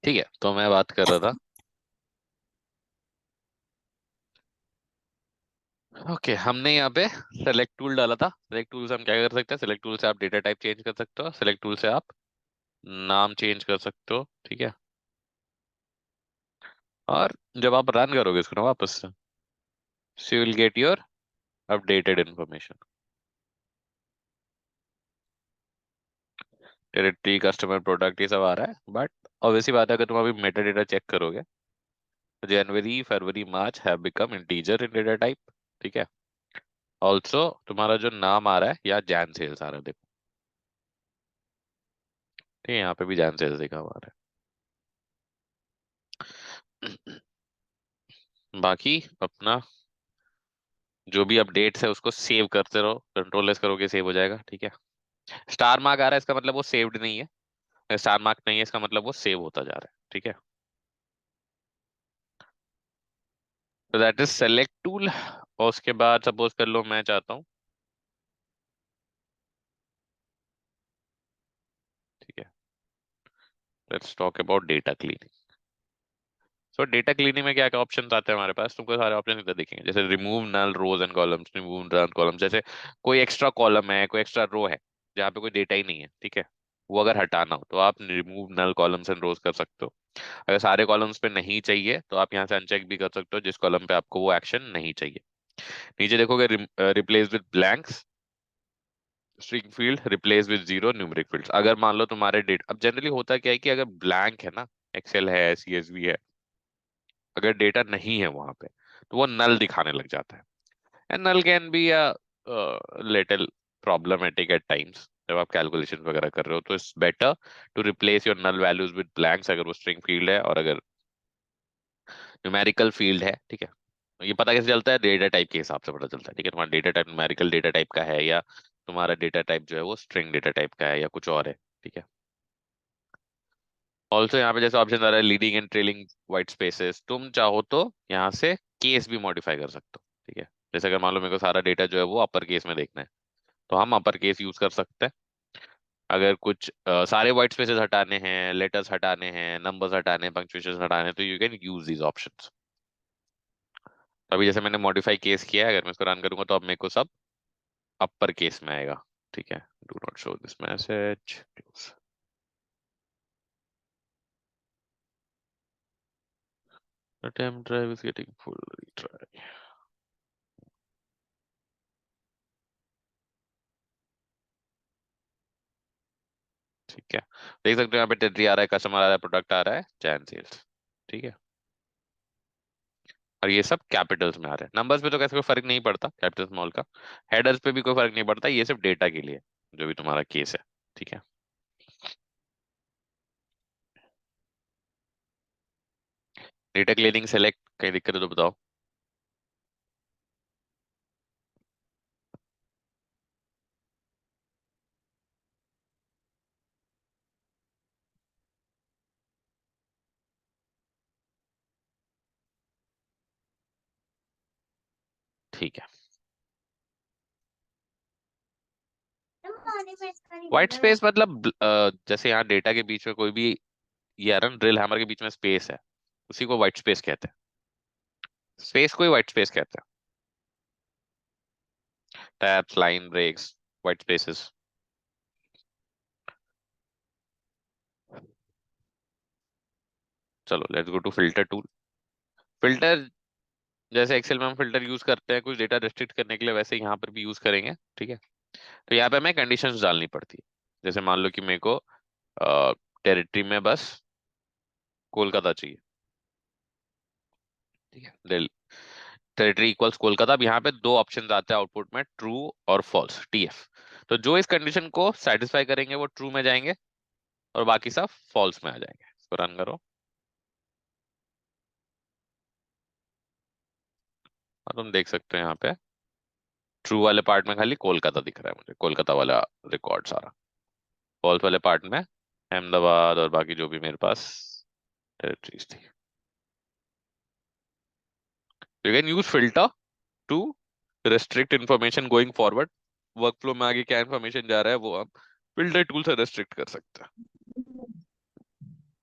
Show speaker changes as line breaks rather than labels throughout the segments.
ठीक है, तो मैं बात कर रहा था। ओके, हमने यहाँ पे सेलेक्ट टूल डाला था। सेलेक्ट टूल से हम क्या कर सकते हैं? सेलेक्ट टूल से आप डेटा टाइप चेंज कर सकते हो। सेलेक्ट टूल से आप नाम चेंज कर सकते हो। ठीक है। और जब आप रन करोगे इसको ना वापस से, so you will get your updated information. Territory, customer, product, ये सब आ रहा है। बट ऑब्वियसली बात है, अगर तुम अभी मेटा डेटा चेक करोगे तो जनवरी, फरवरी, मार्च have become integer in data type. ठीक है। ऑल्सो तुम्हारा जो नाम आ रहा है या जैन सेल्स आ रहा है, देखो। ठीक है, यहाँ पे भी जैन सेल्स दिखा हुआ है। बाकी अपना जो भी अपडेट्स है उसको सेव करते रहो। कंट्रोल एस करोगे, सेव हो जाएगा। ठीक है। स्टार मार्क आ रहा है, इसका मतलब वो सेव्ड नहीं है। स्टार मार्क नहीं है, इसका मतलब वो सेव होता जा रहा है। ठीक है। तो दैट इज सेलेक्ट टूल। और उसके बाद सपोज कर लो मैं चाहता हूँ। ठीक है। Let's talk about data cleaning. So data cleaning में क्या क्या ऑप्शंस आते हैं हमारे पास? तुमको सारे ऑप्शन इधर दिखेंगे, जैसे remove null rows and columns, remove null columns. जैसे कोई एक्स्ट्रा कॉलम है, कोई एक्स्ट्रा रो है जहाँ पे कोई डेटा ही नहीं है। ठीक है। वो अगर हटाना हो तो आप रिमूव नल कॉलम्स एंड रोज कर सकते हो। अगर सारे कॉलम्स पे नहीं चाहिए तो आप यहाँ से अनचेक भी कर सकते हो, जिस कॉलम पे आपको वो एक्शन नहीं चाहिए। नीचे देखोगे replace with blanks, string field replace with zero, numeric fields. अगर मान लो तुम्हारे डेटा, अब जनरली होता क्या है कि अगर ब्लैंक है ना, एक्सेल है, सीएसवी है, अगर डेटा नहीं है वहां पे तो वो नल दिखाने लग जाता है। And null can be a little problematic at times. जब आप कैलकुलेशन वगैरह कर रहे हो तो it's better to replace your null values with blanks, अगर वो स्ट्रिंग फील्ड है और अगर न्यूमेरिकल फील्ड है। ठीक है। ये पता कैसे चलता है? डेटा टाइप के हिसाब से पता चलता है। ठीक है, तुम्हारा data type numerical data type का है या तुम्हारा डेटा टाइप जो है वो स्ट्रिंग डेटा टाइप का है या कुछ और है। ठीक है। ऑल्सो यहाँ पे जैसे ऑप्शन आ रहा है leading and trailing white spaces, तुम चाहो तो यहाँ से केस भी मॉडिफाई कर सकते हो। ठीक है। जैसे अगर मान लो मेरे को सारा डेटा जो है वो अपर केस में देखना है तो हम अपर केस यूज कर सकते हैं। अगर कुछ सारे व्हाइट स्पेसेस हटाने हैं, लेटर्स हटाने हैं, नंबर्स हटाने हैं, पंक्चुएशन हटाने हैं, तो you can use these options. अभी जैसे मैंने मॉडिफाई केस किया है, अगर मैं इसको रन करूंगा तो अब मेरे को सब अपर केस में आएगा। ठीक है। Do not show this message. attempt drive is getting full, retry। ठीक है। देख सकते हो यहाँ पे टेरिटरी आ रहा है, कस्टमर आ रहा है, प्रोडक्ट आ रहा है, जैन सेल्स। ठीक है। और ये सब कैपिटल्स में आ रहे हैं। नंबर्स पे तो कैसे कोई फर्क नहीं पड़ता, कैपिटल स्मॉल का। हेडर्स पे भी कोई फर्क नहीं पड़ता, ये सिर्फ डेटा के लिए जो भी तुम्हारा केस है। ठीक है। डेटा क्लीनिंग सेलेक्ट, कहीं दिक्कत है तो बताओ। ठीक है। व्हाइट स्पेस मतलब जैसे यहाँ डेटा के बीच में कोई भी, ये आ रहा है ड्रिल हैमर के बीच में स्पेस है, उसी को व्हाइट स्पेस कहते हैं। स्पेस को ही व्हाइट स्पेस कहते हैं। Tabs, line breaks, white spaces. चलो let's go to filter tool. Filter, जैसे एक्सेल में हम फिल्टर यूज करते हैं कुछ डेटा रिस्ट्रिक्ट करने के लिए, वैसे यहाँ पर भी यूज करेंगे। ठीक है। तो यहाँ पे हमें कंडीशंस डालनी पड़ती है। जैसे मान लो कि मेरे को टेरिटरी में बस कोलकाता चाहिए। ठीक है। Territory equals Kolkata. अब यहाँ पे दो ऑप्शन आते हैं आउटपुट में, ट्रू और फॉल्स, टीएफ। तो जो इस कंडीशन को सेटिस्फाई करेंगे वो ट्रू में जाएंगे और बाकी सब फॉल्स में आ जाएंगे। इसको रन करो और तुम देख सकते हो यहाँ पे ट्रू वाले पार्ट में खाली कोलकाता दिख रहा है मुझे, कोलकाता वाला रिकॉर्ड सारा। फॉल्स वाले पार्ट में अहमदाबाद और बाकी जो भी मेरे पास टेरिटरीज थी। You can use filter to restrict information going forward. Workflow में आगे क्या इन्फॉर्मेशन जा रहा है वो आप फिल्टर टूल से रेस्ट्रिक्ट कर सकते हैं।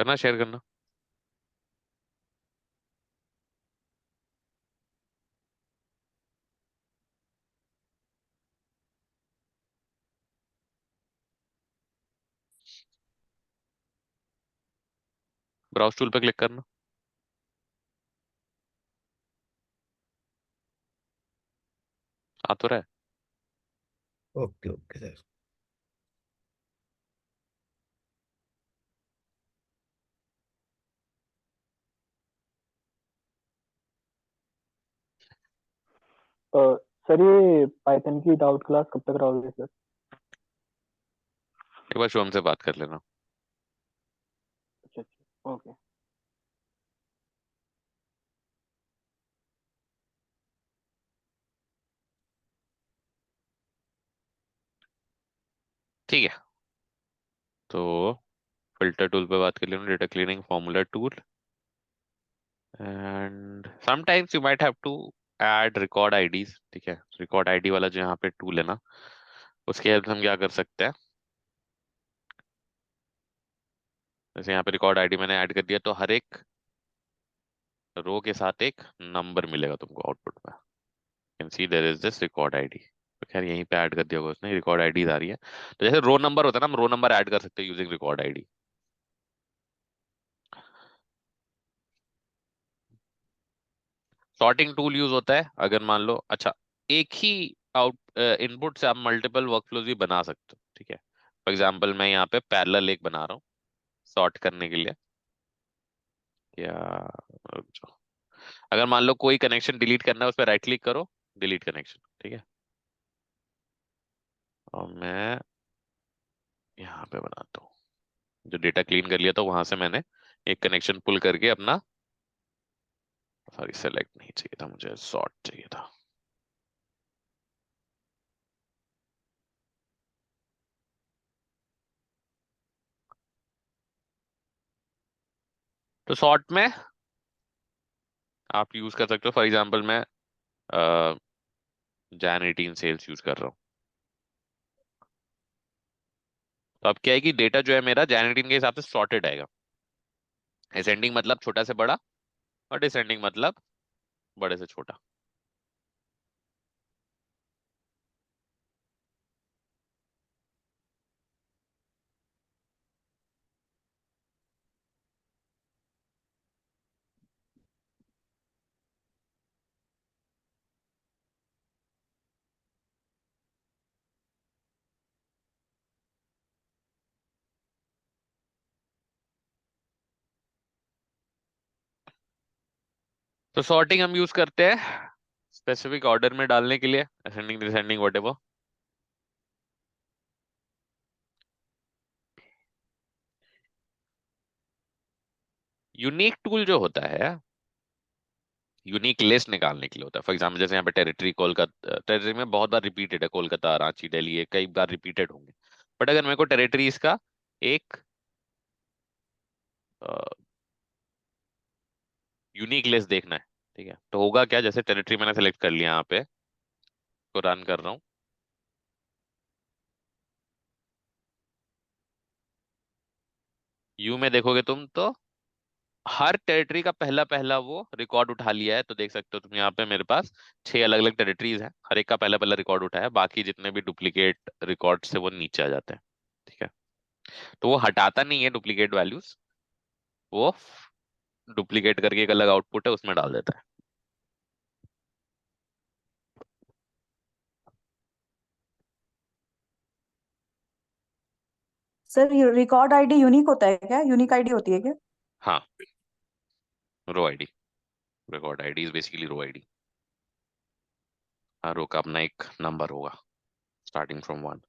करना, शेयर करना। ब्राउज टूल पे क्लिक करना। आ तो रहा है।
Okay okay sir.
सर ये पाइथन की डाउट क्लास कब तक रहोगे सर?
एक बार शुभम से बात कर लेना।
अच्छा अच्छा ओके।
ठीक है, तो फिल्टर टूल पे बात कर लेना, data cleaning formula tool, and sometimes you might have to add record IDs. ठीक है, रिकॉर्ड आईडी वाला जो यहाँ पे टूल है ना, उसके हेल्प से हम क्या कर सकते हैं। जैसे यहाँ पे रिकॉर्ड आईडी मैंने ऐड कर दिया, तो हर एक रो के साथ एक नंबर मिलेगा तुमको आउटपुट में। Can see there is this record ID. तो खैर यहीं पे ऐड कर दिया होगा उसने, रिकॉर्ड आईडी आ रही है। तो जैसे रो नंबर होता है ना, हम रो नंबर ऐड कर सकते हैं using record ID. Sorting tool use होता है अगर मान लो, अच्छा, एक ही आउट इनपुट से आप मल्टीपल वर्कफ्लोज भी बना सकते हो। ठीक है, फॉर एग्जांपल मैं यहाँ पे पैरेलल एक बना रहा हूँ सॉर्ट करने के लिए। या रुक जाओ। अगर मान लो कोई कनेक्शन डिलीट करना है, उस पर राइट क्लिक करो, डिलीट कनेक्शन। ठीक है, और मैं यहाँ पे बनाता हूँ, जो डेटा क्लीन कर लिया था वहां से मैंने एक कनेक्शन पुल करके अपना, सॉरी सेलेक्ट नहीं चाहिए था मुझे, सॉर्ट चाहिए था। तो सॉर्ट में आप यूज कर सकते हो, फॉर एग्जांपल मैं जैन 18 सेल्स यूज कर रहा हूँ। तो अब क्या है कि डेटा जो है मेरा जैन 18 के हिसाब से सॉर्टेड आएगा। असेंडिंग मतलब छोटा से बड़ा, और डिसेंडिंग मतलब बड़े से छोटा। तो सॉर्टिंग हम यूज करते हैं स्पेसिफिक ऑर्डर में डालने के लिए, ascending descending whatever. Unique tool जो होता है, यूनिक लिस्ट निकालने के लिए होता है। फॉर एग्जाम्पल जैसे यहाँ पे टेरिटरी, कोलकाता टेरिटरी में बहुत बार रिपीटेड है, कोलकाता रांची दिल्ली, ये कई बार रिपीटेड होंगे। बट अगर मेरे को टेरिटरीज का एक यूनिक लिस्ट देखना है, ठीक है, तो होगा क्या, जैसे टेरिटरी मैंने सेलेक्ट कर लिया यहाँ पे, तो रन कर रहा हूँ। यू में देखोगे तुम तो हर टेरिटरी का पहला पहला वो रिकॉर्ड उठा लिया है। तो देख सकते हो तुम यहाँ पे मेरे पास 6 अलग अलग टेरिटरीज हैं, हर एक का पहला पहला रिकॉर्ड उठा है, बाकी जितने भी डुप्लीकेट रिकॉर्ड से वो नीचे आ जाते हैं। ठीक है, तो वो हटाता नहीं है डुप्लीकेट वैल्यूज, वो डुप्लीकेट करके एक अलग आउटपुट है उसमें डाल देता है।
सर रिकॉर्ड आईडी यूनिक होता है क्या? यूनिक आईडी होती है क्या?
हाँ, row ID, record ID is basically row ID. हर रो का अपना एक नंबर होगा स्टार्टिंग फ्रॉम 1।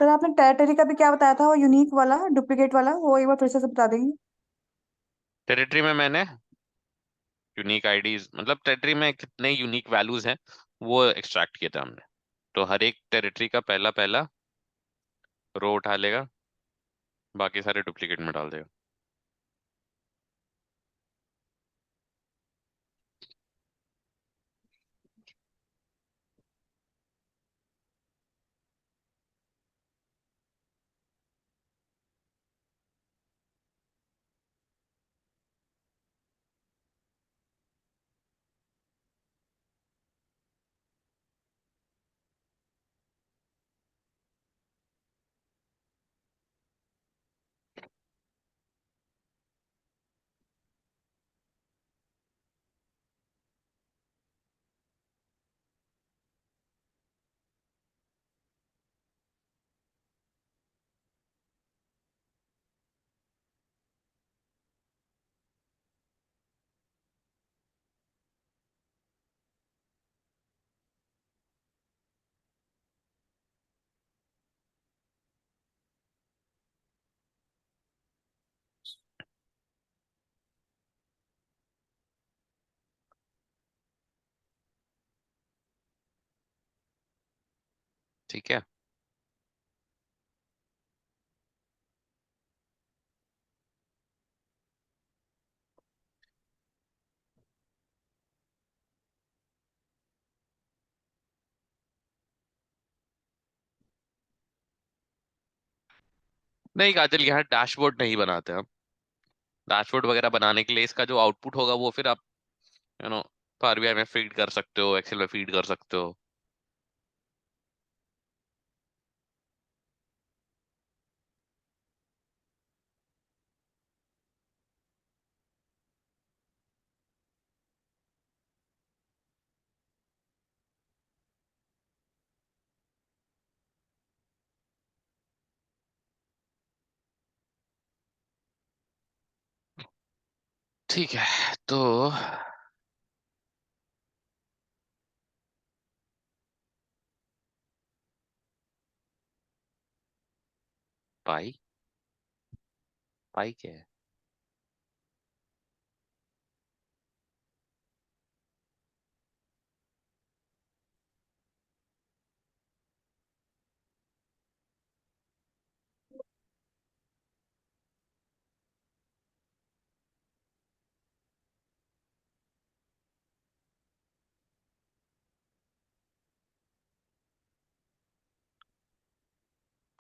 सर आपने टेरिटरी का भी क्या बताया था, वो यूनिक वाला डुप्लीकेट वाला, वो एक बार फिर से बता देंगे?
टेरिटरी में मैंने यूनिक आईडीज, मतलब टेरिटरी में कितने यूनिक वैल्यूज हैं वो एक्सट्रैक्ट किए थे हमने। तो हर एक टेरिटरी का पहला पहला रो उठा लेगा, बाकी सारे डुप्लीकेट में डाल देगा। ठीक है। नहीं काजल, यहाँ डैशबोर्ड नहीं बनाते हम। डैशबोर्ड वगैरह बनाने के लिए इसका जो आउटपुट होगा वो फिर आप यू नो पावर बीआई में फीड कर सकते हो, एक्सेल में फीड कर सकते हो। ठीक है तो पाई, पाई क्या है?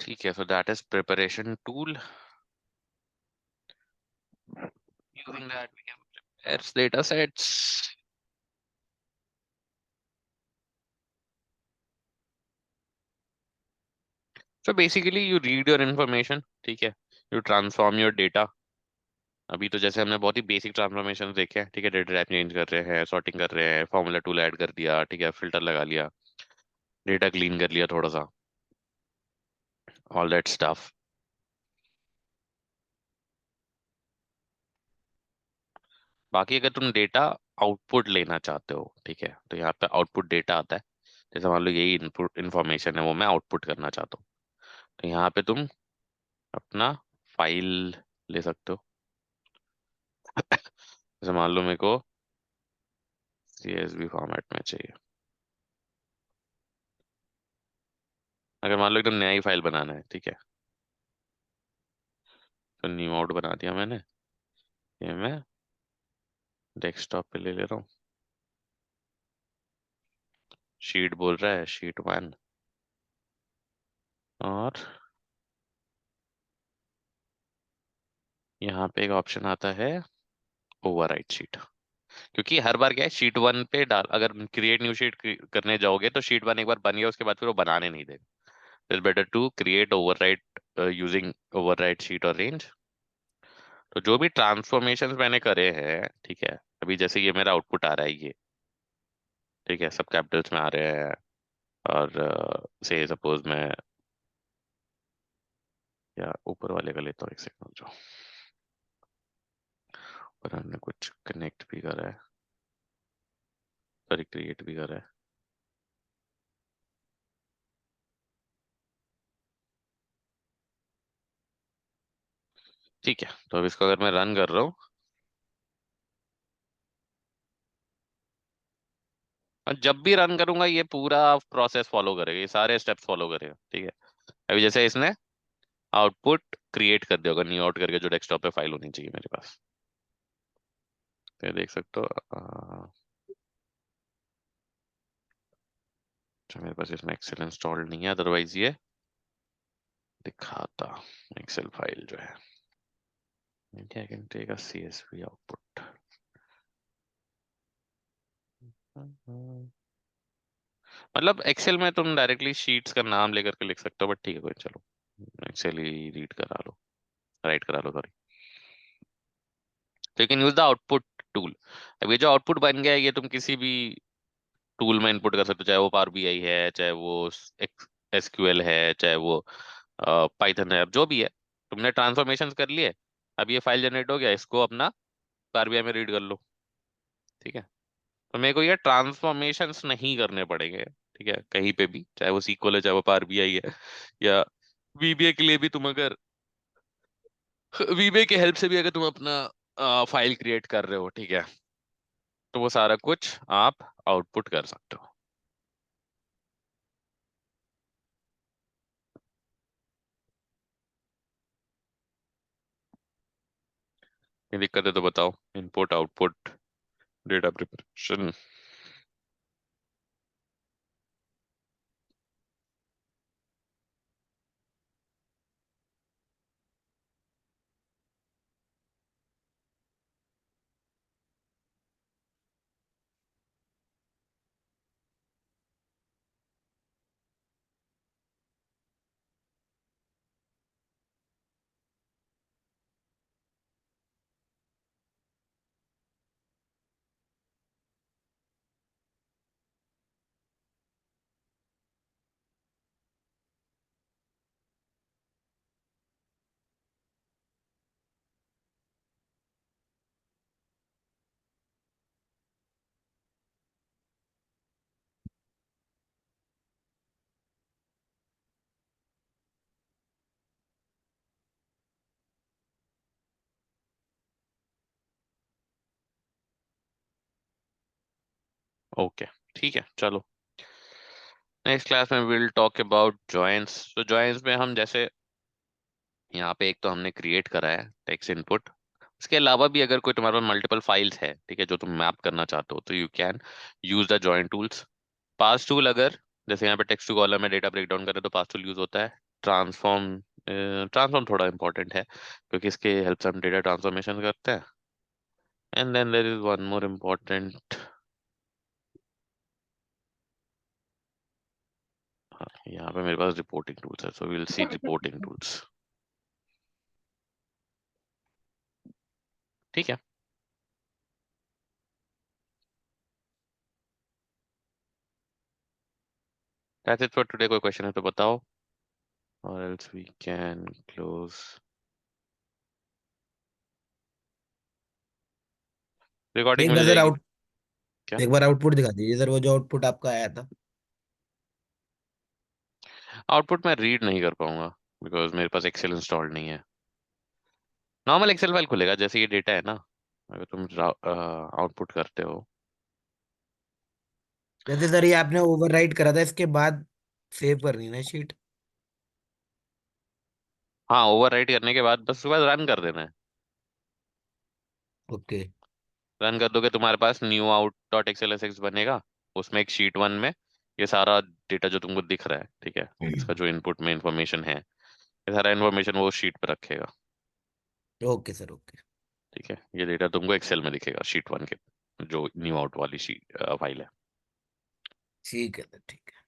ठीक है, so that is preparation tool. Using that we can prepare data sets. So basically you read your information, ठीक है, you transform your data। अभी तो जैसे हमने बहुत ही बेसिक ट्रांसफॉर्मेशन देखे हैं, ठीक है, डेटा टाइप चेंज कर रहे हैं, सॉर्टिंग कर रहे हैं, फॉर्मूला टूल ऐड कर दिया, ठीक है, फिल्टर लगा लिया, डेटा क्लीन कर लिया थोड़ा सा, ऑल दैट स्टफ। बाकी अगर तुम डेटा आउटपुट लेना चाहते हो, ठीक है, तो यहाँ पे आउटपुट डेटा आता है। जैसे मान लो यही इनपुट इन्फॉर्मेशन है वो मैं आउटपुट करना चाहता हूँ, तो यहाँ पे तुम अपना फाइल ले सकते हो। जैसे मान लो मेरे को CSV फॉर्मेट में चाहिए। अगर मान लो एकदम नया ही फाइल बनाना है, ठीक है, तो न्यू आउट बना दिया मैंने। ये मैं डेस्कटॉप पे ले ले रहा हूँ। शीट बोल रहा है, शीट 1। और यहाँ पे एक ऑप्शन आता है ओवरराइट शीट। क्योंकि हर बार क्या है, शीट 1 पे डाल, अगर क्रिएट न्यू शीट करने जाओगे तो शीट 1 एक बार बन गया, उसके बाद फिर वो बनाने नहीं देगा। It's better to create overwrite using overwrite sheet और रेंज। तो जो भी ट्रांसफॉर्मेशन मैंने करे हैं, ठीक है, अभी जैसे ये मेरा आउटपुट आ रहा है ये, ठीक है, सब कैपिटल्स में आ रहे हैं। और से सपोज मैं या ऊपर वाले का लेता हूँ, एक सेकंड जो ऊपर हमने कुछ कनेक्ट भी करा है, सॉरी क्रिएट भी करा है। ठीक है, तो अब इसको अगर मैं रन कर रहा हूँ और जब भी रन करूंगा ये पूरा प्रोसेस फॉलो करेगा, ये सारे स्टेप्स फॉलो करेगा, ठीक है। अभी जैसे इसने आउटपुट क्रिएट कर दिया होगा न्यू आउट करके, जो डेस्कटॉप पे फाइल होनी चाहिए मेरे पास, तो ये देख सकते हो। अच्छा, मेरे पास इसमें एक्सेल इंस्टॉल नहीं है, अदरवाइज ये दिखाता एक्सेल फाइल जो है। I can take a CSV output. मतलब एक्सेल में तुम डायरेक्टली शीट्स का नाम लेकर के लिख सकते हो, बट ठीक है, कोई चलो एक्सेल ही रीड करा लो, राइट करा लो, सॉरी। तो you can use the output tool. अब ये जो आउटपुट बन गया है, ये तुम किसी भी टूल में इनपुट कर सकते हो, चाहे वो पावर बीआई है, चाहे वो एसक्यूएल है, चाहे वो पाइथन है, अब जो भी है। तुमने ट्रांसफॉर्मेशन कर लिए, अब ये फाइल जनरेट हो गया, इसको अपना पावर बीआई में रीड कर लो, ठीक है। तो मेरे को ये ट्रांसफॉर्मेशंस नहीं करने पड़ेंगे, ठीक है, कहीं पे भी, चाहे वो सीक्वल है, चाहे वो पावर बीआई है, या वीबीए के लिए भी तुम अगर वीबीए की हेल्प से भी अगर तुम अपना फाइल क्रिएट कर रहे हो, ठीक है, तो वो सारा कुछ आप आउटपुट कर सकते हो। ये दिक्कत है तो बताओ। Input, output, data preparation. Okay, ठीक है, चलो। नेक्स्ट क्लास में विल टॉक अबाउट जॉइंट्स। तो जॉइंट्स में हम जैसे यहाँ पे एक तो हमने क्रिएट करा है टेक्स्ट इनपुट, उसके अलावा भी अगर कोई तुम्हारे पास मल्टीपल फाइल्स है, ठीक है, जो तुम मैप करना चाहते हो, तो you can use the joint tools. Pass tool, अगर जैसे यहाँ पे टेक्स्ट टू कॉलम में डेटा ब्रेक डाउन करें तो पास टूल यूज होता है। ट्रांसफॉर्म, ट्रांसफॉर्म थोड़ा इंपॉर्टेंट है, क्योंकि इसके हेल्प से हम डेटा ट्रांसफॉर्मेशन करते हैं। And then there is one more important, यहाँ पे मेरे पास रिपोर्टिंग टूल्स है, so we will see reporting tools, ठीक है। That's it for today. कोई क्वेश्चन है तो बताओ, or else we can close recording.
एक
मिल
बार सर
जाएगी
आउट
क्या?
एक बार आउटपुट दिखा दीजिए सर, वो जो आउटपुट आपका आया था।
आउटपुट मैं रीड नहीं कर पाऊंगा, बिकॉज मेरे पास एक्सेल इंस्टॉल्ड नहीं है। नॉर्मल एक्सेल फाइल खुलेगा, जैसे ये डेटा है ना, अगर तुम आउटपुट करते हो।
जैसे सर ये आपने ओवरराइट करा था, इसके बाद सेव करनी है ना शीट।
हाँ, ओवरराइट करने के बाद बस उसके बाद रन कर देना है।
ओके।
रन कर दोगे, तुम्हारे पास new out dot XL S X बनेगा। उसमें एक शीट वन में ये सारा डेटा जो तुमको दिख रहा है, ठीक है, इसका जो इनपुट में इंफॉर्मेशन है, ये सारा इन्फॉर्मेशन वो शीट पर रखेगा,
ओके सर, ओके।
ठीक है। ये डेटा तुमको एक्सेल में दिखेगा शीट वन के, जो न्यू आउट वाली शीट फाइल है।
ठीक है सर, ठीक है।